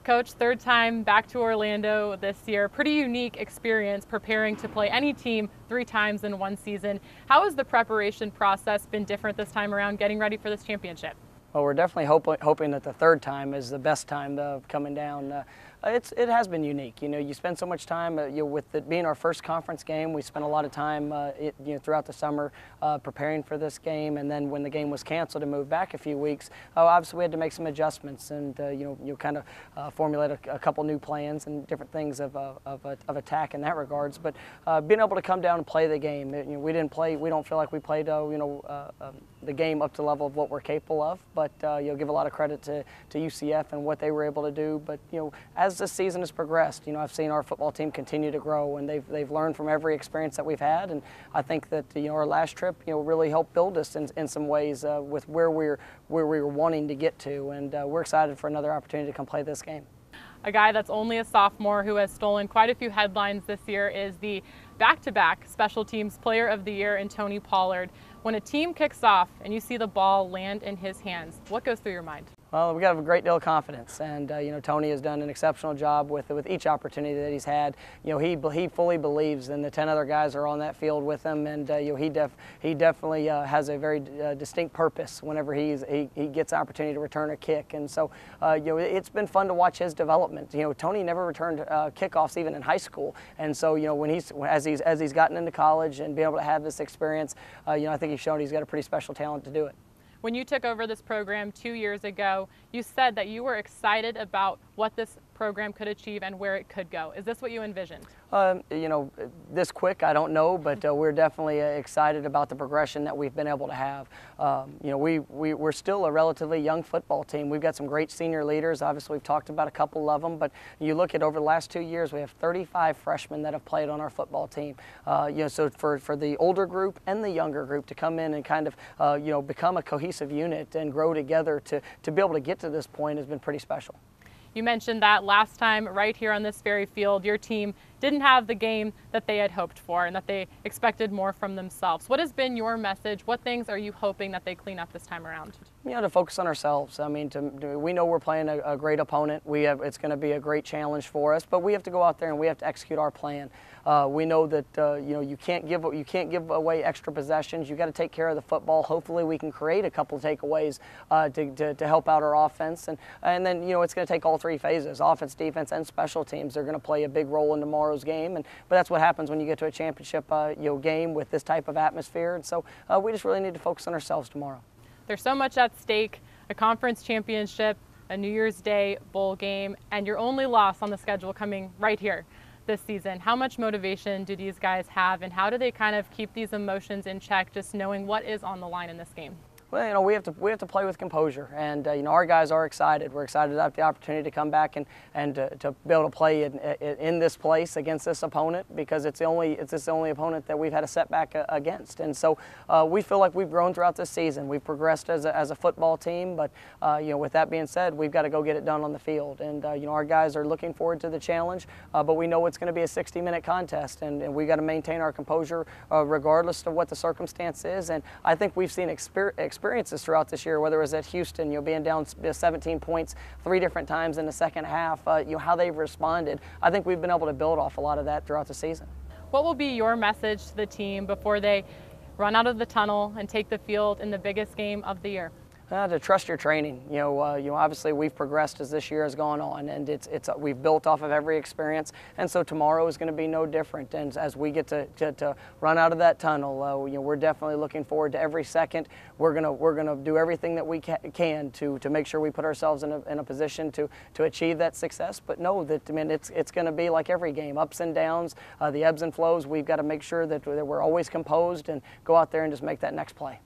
Coach, third time back to Orlando this year. Pretty unique experience preparing to play any team 3 times in one season. How has the preparation process been different this time around, getting ready for this championship? Well, we're definitely hoping that the third time is the best time coming down. It has been unique. You know, you spend so much time with it being our first conference game. We spent a lot of time throughout the summer preparing for this game, and then when the game was canceled and moved back a few weeks, obviously we had to make some adjustments and you kind of formulate a couple new plans and different things of attack in that regards. But being able to come down and play the game, we don't feel like we played the game up to the level of what we're capable of. But give a lot of credit to UCF and what they were able to do. But as this season has progressed, I've seen our football team continue to grow, and they've learned from every experience that we've had. And I think that our last trip really helped build us in some ways with where we were wanting to get to. And we're excited for another opportunity to come play this game. A guy that's only a sophomore who has stolen quite a few headlines this year is the back-to-back Special Teams Player of the Year in Tony Pollard. When a team kicks off and you see the ball land in his hands, what goes through your mind? Well, we got a great deal of confidence, and Tony has done an exceptional job with each opportunity that he's had. He fully believes, and the 10 other guys are on that field with him, and he definitely has a very distinct purpose whenever he gets an opportunity to return a kick, and so it's been fun to watch his development. Tony never returned kickoffs even in high school, and so as he's gotten into college and being able to have this experience, I think he's shown he's got a pretty special talent to do it. When you took over this program 2 years ago, you said that you were excited about what this program could achieve and where it could go. Is this what you envisioned? This quick, I don't know, but we're definitely excited about the progression that we've been able to have. We're still a relatively young football team. We've got some great senior leaders. Obviously, we've talked about a couple of them, but you look at over the last 2 years, we have 35 freshmen that have played on our football team. So for the older group and the younger group to come in and kind of become a cohesive unit and grow together to be able to get to this point has been pretty special. You mentioned that last time right here on this very field, your team didn't have the game that they had hoped for and that they expected more from themselves. What has been your message? What things are you hoping that they clean up this time around? To focus on ourselves. I mean, we know we're playing a great opponent. It's going to be a great challenge for us, but we have to go out there and we have to execute our plan. We know that you can't give away extra possessions. You got to take care of the football. Hopefully, we can create a couple takeaways to help out our offense, and then it's going to take all 3 phases: offense, defense, and special teams. They're going to play a big role in tomorrow's game, but that's what happens when you get to a championship game with this type of atmosphere. And so we just really need to focus on ourselves tomorrow. There's so much at stake: a conference championship, a New Year's Day bowl game, and your only loss on the schedule coming right here this season. How much motivation do these guys have, and how do they kind of keep these emotions in check, just knowing what is on the line in this game? Well, we have to play with composure, and our guys are excited. We're excited about the opportunity to come back and to be able to play in this place against this opponent, because it's the only opponent that we've had a setback against. And so we feel like we've grown throughout this season. We've progressed as a football team, but with that being said, we've got to go get it done on the field. And our guys are looking forward to the challenge, but we know it's going to be a 60-minute contest, and we got to maintain our composure regardless of what the circumstance is. And I think we've seen experiences throughout this year, whether it was at Houston, being down 17 points 3 different times in the second half, how they've responded. I think we've been able to build off a lot of that throughout the season. What will be your message to the team before they run out of the tunnel and take the field in the biggest game of the year? To trust your training. Obviously we've progressed as this year has gone on, and we've built off of every experience, and so tomorrow is going to be no different. And as we get to run out of that tunnel, we're definitely looking forward to every second. We're gonna do everything that we can to make sure we put ourselves in a position to achieve that success. But know that it's going to be like every game, ups and downs, the ebbs and flows. We've got to make sure that we're always composed and go out there and just make that next play.